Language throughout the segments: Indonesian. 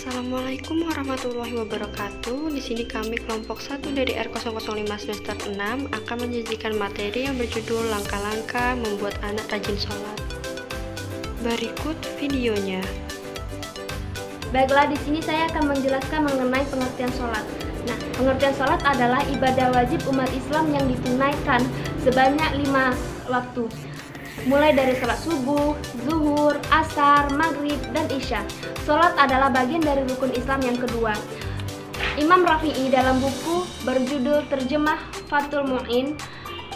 Assalamualaikum warahmatullahi wabarakatuh. Di sini kami kelompok 1 dari R005 semester 6 akan menyajikan materi yang berjudul langkah-langkah membuat anak rajin sholat. Berikut videonya. Baiklah, di sini saya akan menjelaskan mengenai pengertian sholat. Nah, pengertian sholat adalah ibadah wajib umat Islam yang ditunaikan sebanyak 5 waktu, mulai dari sholat subuh, zuhur, asar, maghrib, dan isya. Sholat adalah bagian dari rukun Islam yang kedua. Imam Rafi'i dalam buku berjudul Terjemah Fathul Mu'in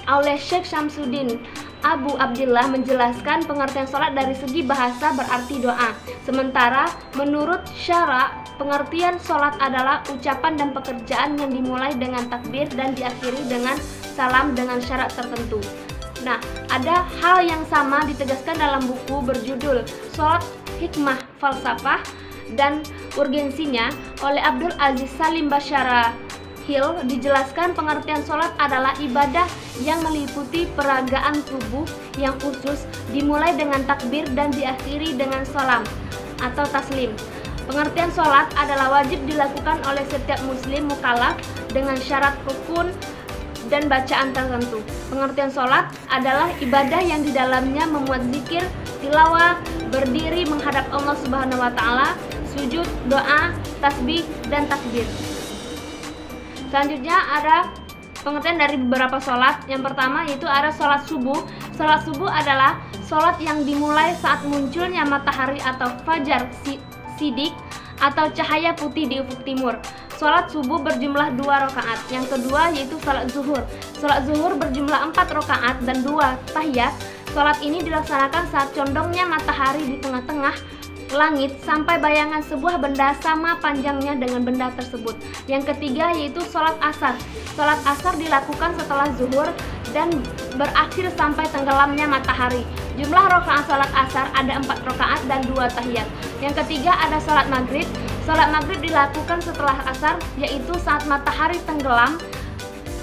oleh Syekh Syamsuddin Abu Abdillah menjelaskan pengertian sholat dari segi bahasa berarti doa. Sementara menurut syara, pengertian sholat adalah ucapan dan pekerjaan yang dimulai dengan takbir dan diakhiri dengan salam dengan syarat tertentu. Nah, ada hal yang sama ditegaskan dalam buku berjudul Sholat Hikmah Falsafah dan Urgensinya oleh Abdul Aziz Salim Basyara Hill. Dijelaskan pengertian sholat adalah ibadah yang meliputi peragaan tubuh yang khusus, dimulai dengan takbir dan diakhiri dengan salam atau taslim. Pengertian sholat adalah wajib dilakukan oleh setiap muslim mukallaf dengan syarat rukun dan bacaan tertentu. Pengertian sholat adalah ibadah yang di dalamnya memuat zikir, tilawah, berdiri menghadap Allah Subhanahu wa Ta'ala, sujud, doa, tasbih, dan takbir. Selanjutnya ada pengertian dari beberapa sholat. Yang pertama yaitu ada sholat subuh. Sholat subuh adalah sholat yang dimulai saat munculnya matahari atau fajar sidik atau cahaya putih di ufuk timur. Sholat subuh berjumlah 2 rakaat. Yang kedua yaitu sholat zuhur. Sholat zuhur berjumlah 4 rakaat dan 2 tahiyat. Sholat ini dilaksanakan saat condongnya matahari di tengah-tengah langit sampai bayangan sebuah benda sama panjangnya dengan benda tersebut. Yang ketiga yaitu sholat asar. Sholat asar dilakukan setelah zuhur dan berakhir sampai tenggelamnya matahari. Jumlah rakaat sholat asar ada 4 rakaat dan 2 tahiyat. Yang ketiga ada sholat maghrib. Sholat maghrib dilakukan setelah asar, yaitu saat matahari tenggelam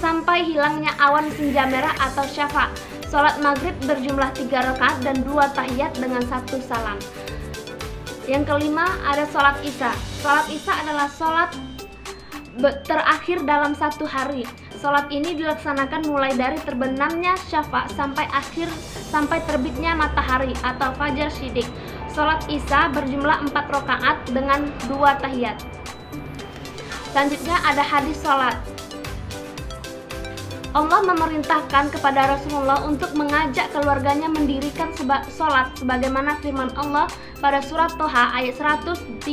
sampai hilangnya awan senja merah atau syafa. Sholat maghrib berjumlah 3 rakaat dan 2 tahiyat dengan 1 salam. Yang kelima ada sholat isya. Sholat isya adalah sholat terakhir dalam satu hari. Sholat ini dilaksanakan mulai dari terbenamnya syafa sampai terbitnya matahari atau fajar syidik. Sholat isya berjumlah 4 rakaat dengan 2 tahiyat. Selanjutnya ada hadis sholat. Allah memerintahkan kepada Rasulullah untuk mengajak keluarganya mendirikan sholat sebagaimana firman Allah pada surat Toha ayat 132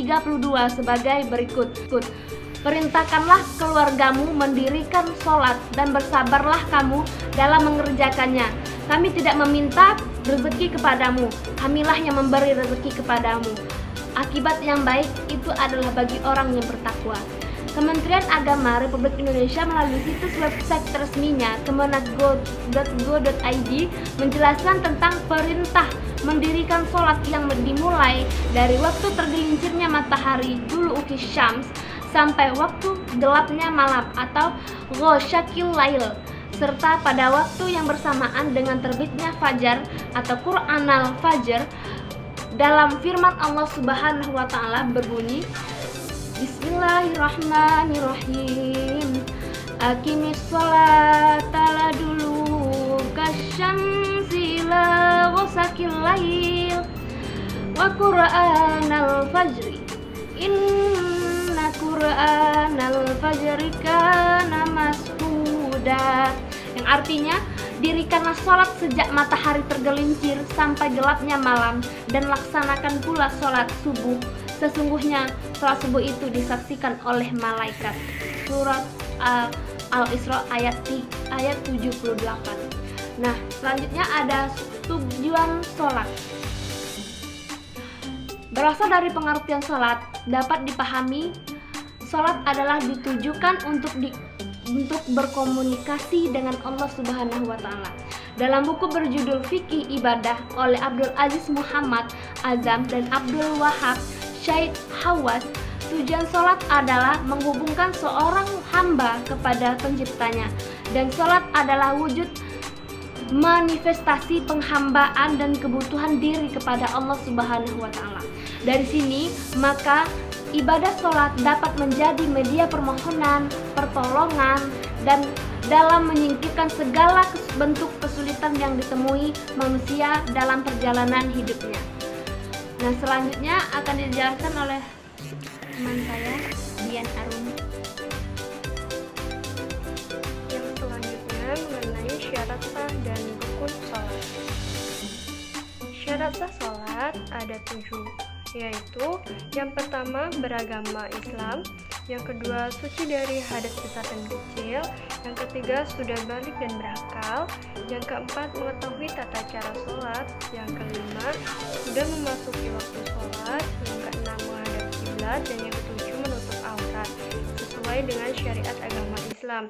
sebagai berikut. Perintahkanlah keluargamu mendirikan sholat dan bersabarlah kamu dalam mengerjakannya. Kami tidak meminta rezeki kepadamu, kamilah yang memberi rezeki kepadamu. Akibat yang baik itu adalah bagi orang yang bertakwa. Kementerian Agama Republik Indonesia melalui situs website resminya kemenag.go.id menjelaskan tentang perintah mendirikan sholat yang dimulai dari waktu tergelincirnya matahari dulu ukis syams sampai waktu gelapnya malam atau ghosyakil lail, serta pada waktu yang bersamaan dengan terbitnya fajar atau Qur'anal Fajr. Dalam firman Allah Subhanahu wa Ta'ala berbunyi, Bismillahirrahmanirrahim. Aqimis sholata dulu kasyamsi la ghasakil lail wa Qur'anal fajri inna Qur'anal fajri kana mashuda. Yang artinya, dirikanlah sholat sejak matahari tergelincir sampai gelapnya malam dan laksanakan pula sholat subuh. Sesungguhnya sholat subuh itu disaksikan oleh malaikat. Surat Al-Isra ayat 78. Nah, selanjutnya ada tujuan sholat. Berasal dari pengertian sholat, dapat dipahami sholat adalah ditujukan untuk berkomunikasi dengan Allah Subhanahu wa Ta'ala. Dalam buku berjudul Fikih Ibadah oleh Abdul Aziz Muhammad Azam dan Abdul Wahab Syed Hawas, tujuan sholat adalah menghubungkan seorang hamba kepada penciptanya, dan sholat adalah wujud manifestasi penghambaan dan kebutuhan diri kepada Allah Subhanahu wa Ta'ala. Dari sini maka Ibadah sholat dapat menjadi media permohonan, pertolongan, dan dalam menyingkirkan segala bentuk kesulitan yang ditemui manusia dalam perjalanan hidupnya. Nah, selanjutnya akan dijelaskan oleh teman saya, Dian Arum. Yang selanjutnya mengenai syarat sah dan rukun sholat. Syarat sah sholat ada 7, yaitu yang pertama beragama Islam, yang kedua suci dari hadas besar dan kecil, yang ketiga sudah balik dan berakal, yang keempat mengetahui tata cara sholat, yang kelima sudah memasuki waktu sholat, yang keenam menghadap kiblat, dan yang ketujuh menutup aurat sesuai dengan syariat agama Islam.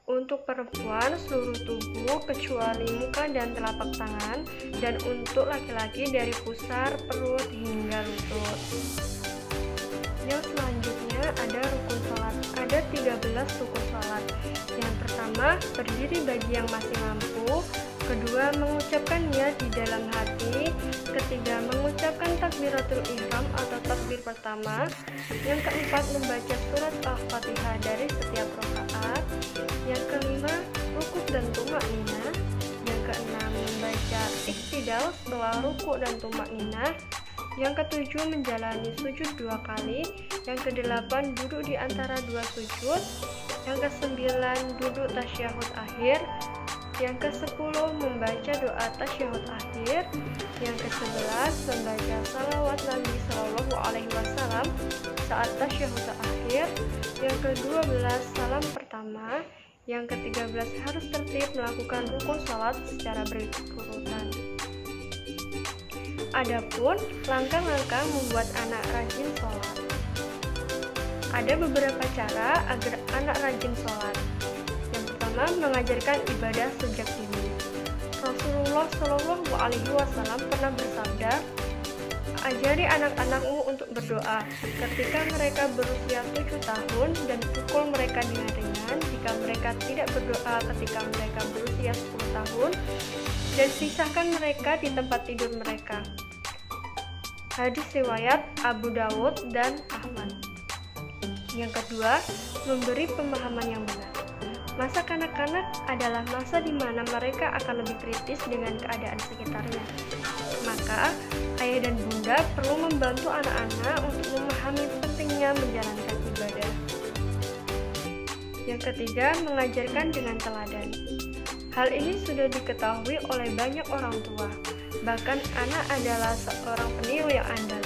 Untuk perempuan seluruh tubuh kecuali muka dan telapak tangan, dan untuk laki-laki dari pusar perut hingga lutut. Yang selanjutnya ada rukun sholat. Ada 13 rukun sholat. Yang pertama, berdiri bagi yang masih mampu. Kedua, mengucapkan niat di dalam hati. Ketiga, mengucapkan takbiratul ihram atau takbir pertama. Yang keempat, membaca surat Al-Fatihah dari setiap rakaat. Yang kelima, rukuk dan tumakninah. Yang keenam, membaca iktidal setelah rukuk dan tumakninah. Yang ketujuh, menjalani sujud 2 kali. Yang kedelapan, duduk di antara 2 sujud. Yang kesembilan, duduk tasyahud akhir. Yang ke-10, membaca doa tasyahud akhir. Yang ke-11, membaca salawat Nabi Shallallahu Alaihi Wasallam saat tasyahud akhir. Yang ke-12, salam pertama. Yang ke-13, harus tertib melakukan rukun sholat secara berurutan. Adapun langkah-langkah membuat anak rajin sholat. Ada beberapa cara agar anak rajin sholat. Yang pertama, mengajarkan ibadah sejak dini. Rasulullah Shallallahu Alaihi Wasallam pernah bersabda, ajari anak-anakmu untuk berdoa ketika mereka berusia 7 tahun dan pukul mereka dengan ringan jika mereka tidak berdoa ketika mereka berusia 10 tahun, dan pisahkan mereka di tempat tidur mereka. Hadis riwayat Abu Dawud dan Ahmad. Yang kedua, memberi pemahaman yang benar. Masa kanak-kanak adalah masa di mana mereka akan lebih kritis dengan keadaan sekitarnya. Maka, ayah dan bunda perlu membantu anak-anak untuk memahami pentingnya menjalankan ibadah. Yang ketiga, mengajarkan dengan teladan. Hal ini sudah diketahui oleh banyak orang tua. Bahkan anak adalah seorang peniru yang andal.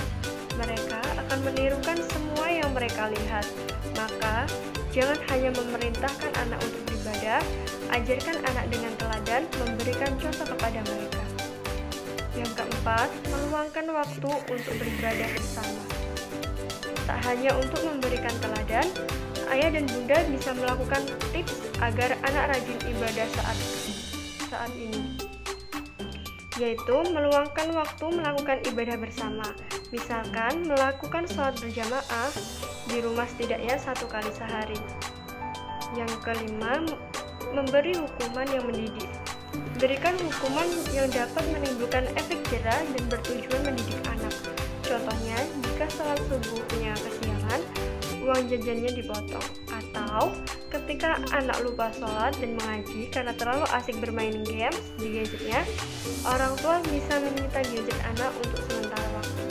Mereka akan menirukan semua yang mereka lihat. Maka, jangan hanya memerintahkan anak untuk beribadah, ajarkan anak dengan teladan, memberikan contoh kepada mereka. Yang keempat, meluangkan waktu untuk beribadah bersama. Tak hanya untuk memberikan teladan, ayah dan bunda bisa melakukan tips agar anak rajin ibadah saat ini, yaitu meluangkan waktu melakukan ibadah bersama. Misalkan melakukan sholat berjamaah di rumah setidaknya 1 kali sehari. Yang kelima, memberi hukuman yang mendidik. Berikan hukuman yang dapat menimbulkan efek jerah dan bertujuan mendidik anak. Contohnya, jika sholat subuhnya kesiangan, uang jajannya dipotong. Atau ketika anak lupa sholat dan mengaji karena terlalu asik bermain games di gadgetnya, orang tua bisa menyita gadget anak untuk sementara waktu.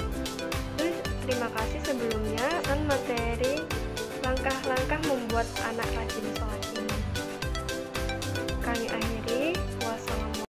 Terima kasih sebelumnya materi langkah-langkah membuat anak rajin sholat ini.